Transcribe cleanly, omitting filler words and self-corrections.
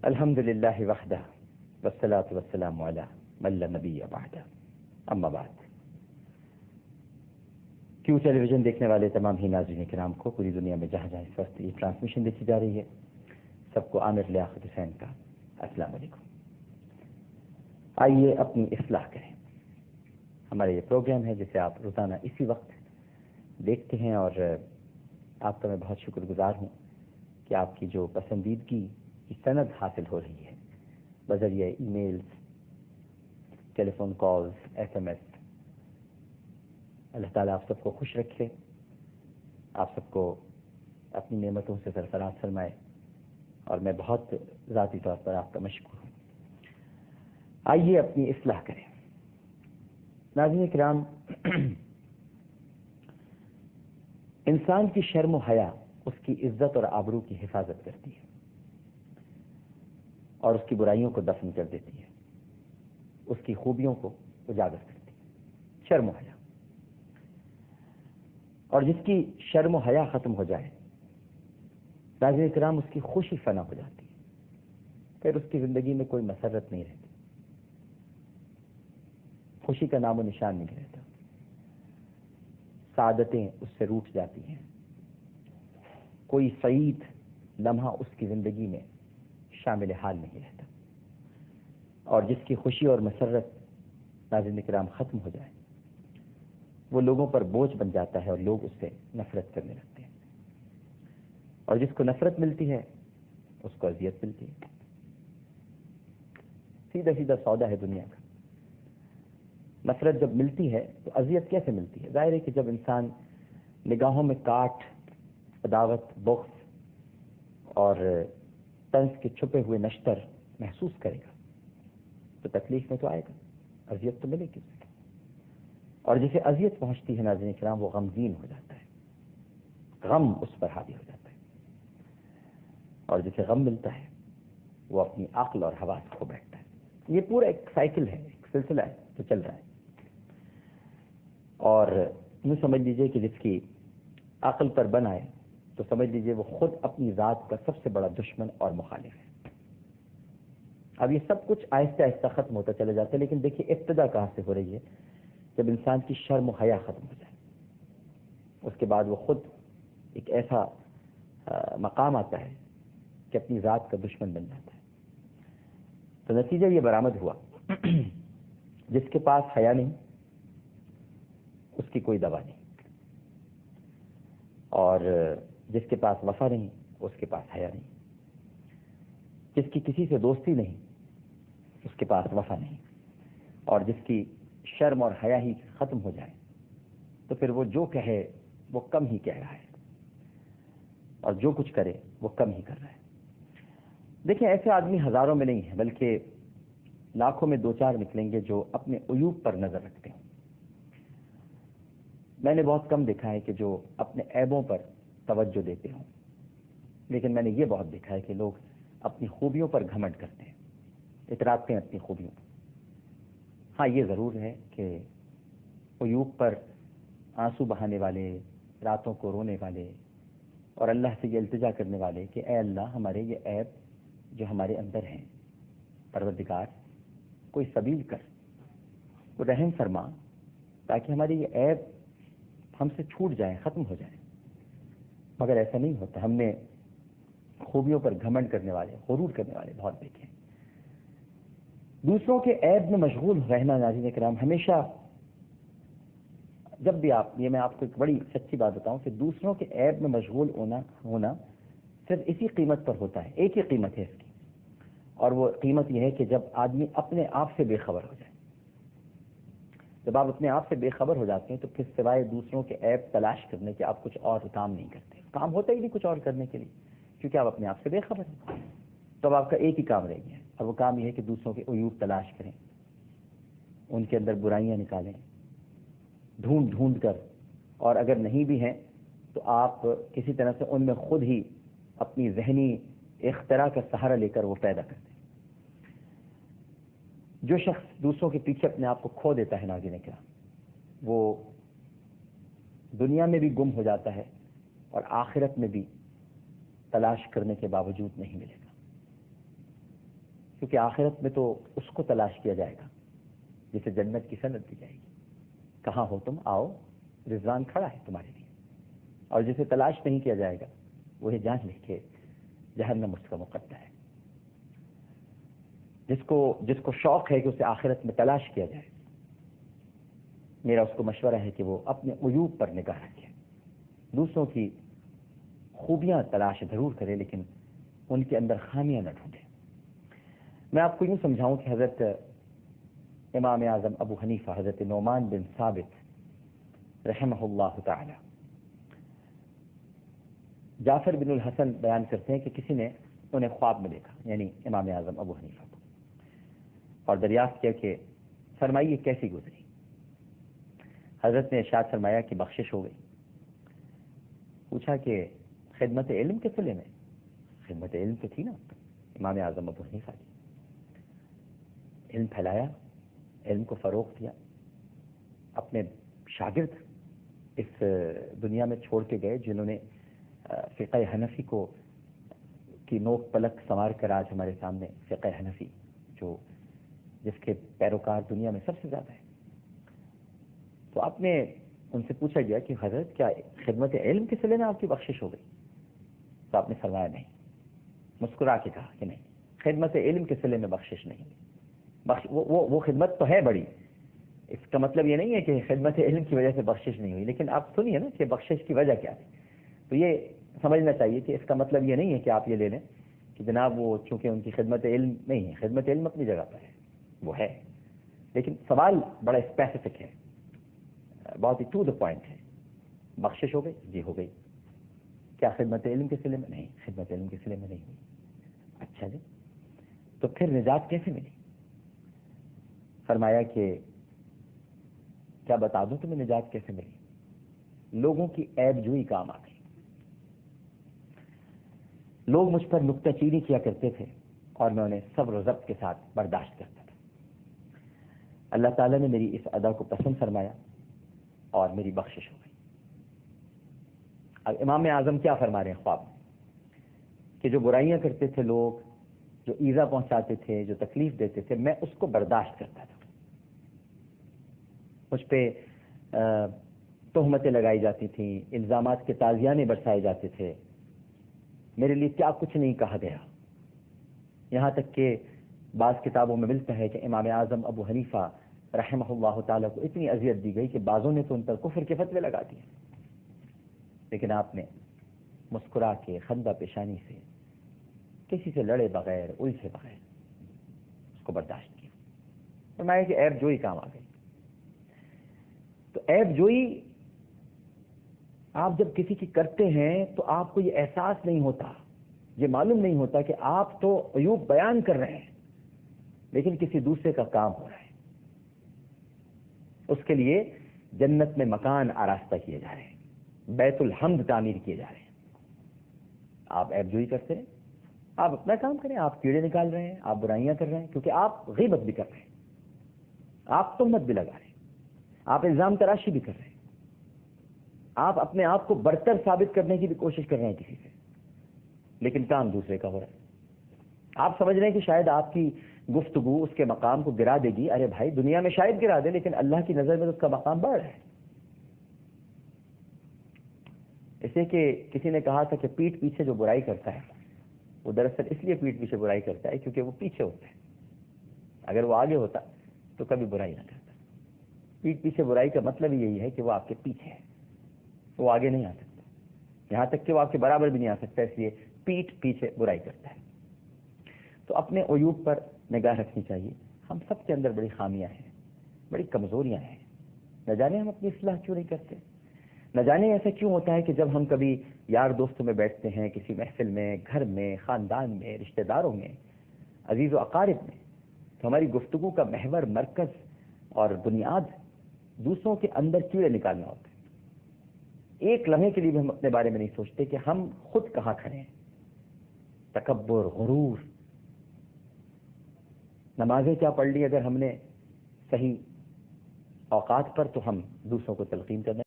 الحمد للہ وحدہ والصلاۃ والسلام علی من لا نبی بعدہ، اما بعد۔ کیو ٹیلی ویژن دیکھنے والے تمام ہی ناظرین کرام کو پوری دنیا میں جہاں جہاں اس وقت یہ ٹرانسمیشن دیکھی جا رہی ہے، سب کو عامر لیاقت حسین کا السلام علیکم۔ آئیے اپنی اصلاح کریں۔ ہمارا یہ پروگرام ہے جسے آپ روزانہ اسی وقت دیکھتے ہیں، اور آپ کا میں بہت شکر گزار ہوں کہ آپ کی جو پسندیدگی کی سند حاصل ہو رہی ہے بذریعہ emails, telephone calls, S M S. اللہ تعالیٰ آپ سب کو خوش رکھے، آپ سب کو اپنی نعمتوں سے سرفراز فرمائے، اور میں بہت ذاتی طور پر آپ کا مشکور ہوں۔ آئیے اپنی اصلاح کریں۔ ناظرین کرام، انسان کی شرم و حیا اس کی عزت اور آبرو کی حفاظت کرتی ہے اور اس کی برائیوں کو دفن کر دیتی ہے، اس کی خوبیوں کو اجاگر کرتی ہے۔ شرم و حیا، اور جس کی شرم و حیا ختم ہو جائے ناظرین کرام، اس کی خوشی فنا ہو جاتی ہے، پھر اس کی زندگی میں کوئی مسرت نہیں رہتی، خوشی کا نام و نشان نہیں رہتا، سعادتیں اس سے روٹھ جاتی ہیں، کوئی سعید لمحہ اس کی زندگی میں شامل حال نہیں رہتا، اور جس کی خوشی اور مسرت ناظرین کرام ختم ہو جائے وہ لوگوں پر بوجھ بن جاتا ہے، اور لوگ اس سے نفرت کرنے لگتے ہیں، اور جس کو نفرت ملتی ہے اس کو اذیت ملتی ہے۔ سیدھا سیدھا سودا ہے دنیا کا۔ نفرت جب ملتی ہے تو اذیت کیسے ملتی ہے؟ ظاہر ہے کہ جب انسان نگاہوں میں کاٹ، عداوت، بغض اور طنز کے چھپے ہوئے نشتر محسوس کرے گا تو تکلیف میں تو آئے گا، اذیت تو ملے گی اسے، اور جسے اذیت پہنچتی ہے ناظرین کرام وہ غمگین ہو جاتا ہے، غم اس پر حاوی ہو جاتا ہے، اور جسے غم ملتا ہے وہ اپنی عقل اور حواس کھو بیٹھتا ہے۔ یہ پورا ایک سائیکل ہے، ایک سلسلہ ہے جو چل رہا ہے، اور یوں سمجھ لیجئے کہ جس کی عقل پر بن آئے تو سمجھ لیجئے وہ خود اپنی ذات کا سب سے بڑا دشمن اور مخالف ہے۔ اب یہ سب کچھ آہستہ آہستہ ختم ہوتا چلا جاتا ہے، لیکن دیکھیے ابتدا کہاں سے ہو رہی ہے؟ جب انسان کی شرم و حیا ختم ہو جائے، اس کے بعد وہ خود ایک ایسا مقام آتا ہے کہ اپنی ذات کا دشمن بن جاتا ہے۔ تو نتیجہ یہ برآمد ہوا، جس کے پاس حیا نہیں اس کی کوئی دوا نہیں، اور جس کے پاس وفا نہیں اس کے پاس حیا نہیں، جس کی کسی سے دوستی نہیں اس کے پاس وفا نہیں، اور جس کی شرم اور حیا ہی ختم ہو جائے تو پھر وہ جو کہے وہ کم ہی کہہ رہا ہے، اور جو کچھ کرے وہ کم ہی کر رہا ہے۔ دیکھیں، ایسے آدمی ہزاروں میں نہیں ہیں، بلکہ لاکھوں میں دو چار نکلیں گے جو اپنے عیوب پر نظر رکھتے ہیں۔ میں نے بہت کم دیکھا ہے کہ جو اپنے عیبوں پر توجہ دیتے ہوں، لیکن میں نے یہ بہت دیکھا ہے کہ لوگ اپنی خوبیوں پر گھمنڈ کرتے ہیں، اتراتے ہیں اپنی خوبیوں پر۔ ہاں، یہ ضرور ہے کہ عیوب پر آنسو بہانے والے، راتوں کو رونے والے، اور اللہ سے یہ التجا کرنے والے کہ اے اللہ، ہمارے یہ عیب جو ہمارے اندر ہیں، پروردگار کوئی سبیل کر، کوئی رحم فرما، تاکہ ہمارے یہ عیب ہم سے چھوٹ جائیں، ختم ہو جائیں۔ مگر ایسا نہیں ہوتا۔ ہم نے خوبیوں پر گھمنڈ کرنے والے، غرور کرنے والے بہت دیکھے ہیں۔ دوسروں کے عیب میں مشغول رہنا ناظرین کرام، ہمیشہ جب بھی یہ میں آپ کو ایک بڑی سچی بات بتاؤں کہ دوسروں کے عیب میں مشغول ہونا صرف اسی قیمت پر ہوتا ہے، ایک ہی قیمت ہے اس کی، اور وہ قیمت یہ ہے کہ جب آدمی اپنے آپ سے بے خبر ہو جائے۔ جب آپ اپنے آپ سے بے خبر ہو جاتے ہیں تو پھر سوائے دوسروں کے عیب تلاش کرنے کے آپ کچھ اور کام نہیں کرتے، کام ہوتا ہی نہیں کچھ اور کرنے کے لیے، کیونکہ آپ اپنے آپ سے بے خبر ہیں۔ تو اب آپ کا ایک ہی کام رہ گیا ہے، اور وہ کام یہ ہے کہ دوسروں کے عیوب تلاش کریں، ان کے اندر برائیاں نکالیں ڈھونڈ ڈھونڈ کر، اور اگر نہیں بھی ہیں تو آپ کسی طرح سے ان میں خود ہی اپنی ذہنی اختراع کا سہارا لے کر وہ پیدا کرتے ہیں۔ جو شخص دوسروں کے پیچھے اپنے آپ کو کھو دیتا ہے ناظرین کرام، وہ دنیا میں بھی گم ہو جاتا ہے اور آخرت میں بھی تلاش کرنے کے باوجود نہیں ملے گا۔ کیونکہ آخرت میں تو اس کو تلاش کیا جائے گا جسے جنت کی سند دی جائے گی. کہاں ہو تم، آؤ، رضوان کھڑا ہے تمہارے لیے. اور جسے تلاش نہیں کیا جائے گا وہی جان لے کہ جہنم اس کا مقدر ہے. جس کو شوق ہے کہ اسے آخرت میں تلاش کیا جائے، میرا اس کو مشورہ ہے کہ وہ اپنے عیوب پر نگاہ رکھے. دوسروں کی خوبیاں تلاش ضرور کرے لیکن ان کے اندر خامیاں نہ ڈھونڈے. میں آپ کو یوں سمجھاؤں کہ حضرت امام اعظم ابو حنیفہ حضرت نعمان بن ثابت رحمہ اللہ تعالی، جعفر بن الحسن بیان کرتے ہیں کہ کسی نے انہیں خواب میں دیکھا، یعنی امام اعظم ابو حنیفہ کو، اور دریافت کیا کہ فرمائیے کیسی گزری. حضرت نے ارشاد فرمایا کہ بخشش ہو گئی. پوچھا کہ خدمت علم کے صلے میں؟ خدمت علم تو تھی نا امام اعظم ابو حنیفہ کی. علم پھیلایا، علم کو فروغ دیا. اپنے شاگرد اس دنیا میں چھوڑ کے گئے جنہوں نے فقہ حنفی کی نوک پلک سنوار کر آج ہمارے سامنے فقہ حنفی جس کے پیروکار دنیا میں سب سے زیادہ ہے. تو آپ نے ان سے پوچھا گیا کہ حضرت کیا خدمت علم کے صلے میں آپ کی بخشش ہو گئی؟ تو آپ نے فرمایا نہیں. مسکرا کے کہا کہ نہیں، خدمت علم کے صلے میں بخشش نہیں. وہ خدمت تو ہے بڑی، اس کا مطلب یہ نہیں ہے کہ خدمت علم کی وجہ سے بخشش نہیں ہوئی. لیکن آپ سنیے نا کہ بخشش کی وجہ کیا ہے. تو یہ سمجھنا چاہیے کہ اس کا مطلب یہ نہیں ہے کہ آپ یہ لے لیں کہ جناب وہ چونکہ ان کی خدمت علم نہیں ہے. خدمت علم اپنی جگہ پر ہے، وہ ہے، لیکن سوال بڑا اسپیسیفک ہے، بہت ہی ٹو دا پوائنٹ ہے. بخشش ہو گئی؟ جی ہو گئی. کیا خدمت علم کے صلے میں؟ نہیں، خدمت علم کے صلے میں نہیں ہوئی. اچھا جی، تو پھر نجات کیسے ملی؟ فرمایا کہ کیا بتا دوں تمہیں نجات کیسے ملی؟ لوگوں کی عیب جوئی کام آ گئی. لوگ مجھ پر نکتہ چینی کیا کرتے تھے اور میں انہیں صبر و ضبط کے ساتھ برداشت کرتا تھا. اللہ تعالیٰ نے میری اس ادا کو پسند فرمایا اور میری بخشش ہو گئی. اب امام اعظم کیا فرما رہے ہیں خواب میں کہ جو برائیاں کرتے تھے لوگ، جو ایذا پہنچاتے تھے، جو تکلیف دیتے تھے، میں اس کو برداشت کرتا تھا. مجھ پہ تہمتیں لگائی جاتی تھیں، الزامات کے تازیانے برسائے جاتے تھے، میرے لیے کیا کچھ نہیں کہا گیا. یہاں تک کہ بعض کتابوں میں ملتا ہے کہ امام اعظم ابو حنیفہ رحمہ اللہ تعالیٰ کو اتنی اذیت دی گئی کہ بعضوں نے تو ان پر کفر کے فتوے لگا دیے. لیکن آپ نے مسکرا کے خندہ پیشانی سے، کسی سے لڑے بغیر، الجھے بغیر اس کو برداشت کیا. فرمایا کہ عیب جوئی کام آ گئی. تو عیب جوئی آپ جب کسی کی کرتے ہیں تو آپ کو یہ احساس نہیں ہوتا، یہ معلوم نہیں ہوتا کہ آپ تو عیوب بیان کر رہے ہیں لیکن کسی دوسرے کا کام ہو رہا ہے. اس کے لیے جنت میں مکان آراستہ کیے جا رہے ہیں، بیت الحمد تعمیر کیے جا رہے ہیں. آپ عیب جوئی کرتے ہیں، آپ اپنا کام کریں. آپ کیڑے نکال رہے ہیں، آپ برائیاں کر رہے ہیں، کیونکہ آپ غیبت بھی کر رہے ہیں، آپ تہمت بھی لگا رہے ہیں، آپ الزام تراشی بھی کر رہے ہیں، آپ اپنے آپ کو برتر ثابت کرنے کی بھی کوشش کر رہے ہیں کسی سے، لیکن کام دوسرے کا ہو رہا ہے. آپ سمجھ رہے ہیں کہ شاید آپ کی گفتگو اس کے مقام کو گرا دے گی. ارے بھائی، دنیا میں شاید گرا دے لیکن اللہ کی نظر میں تو اس کا مقام بڑھ رہا ہے. اسے کہ کسی نے کہا تھا کہ پیٹھ پیچھے جو برائی کرتا ہے وہ دراصل اس لیے پیٹھ پیچھے برائی کرتا ہے کیونکہ وہ پیچھے ہوتا ہے. اگر وہ آگے ہوتا تو کبھی برائی نہ کرتا. پیٹھ پیچھے برائی کا مطلب یہی ہے کہ وہ آپ کے پیچھے ہے، وہ آگے نہیں آ سکتا، یہاں تک کہ وہ آپ کے برابر بھی نہیں آ سکتا، اس لیے پیٹھ پیچھے برائی کرتا ہے. تو اپنے عیوب پر نگاہ رکھنی چاہیے. ہم سب کے اندر بڑی خامیاں ہیں، بڑی کمزوریاں ہیں. نہ جانے ہم اپنی اصلاح کیوں نہیں کرتے. نہ جانے ایسا کیوں ہوتا ہے کہ جب ہم کبھی یار دوستوں میں بیٹھتے ہیں، کسی محفل میں، گھر میں، خاندان میں، رشتہ داروں میں، عزیز و اقارب میں، تو ہماری گفتگو کا محور، مرکز اور بنیاد دوسروں کے اندر کیڑے نکالنا ہوتا ہے. ایک لمحے کے لیے بھی ہم اپنے بارے میں نہیں سوچتے کہ ہم خود کہاں کھڑے ہیں. تکبر، غرور. نمازیں کیا پڑھ لی اگر ہم نے صحیح اوقات پر، تو ہم دوسروں کو تلقین کرنا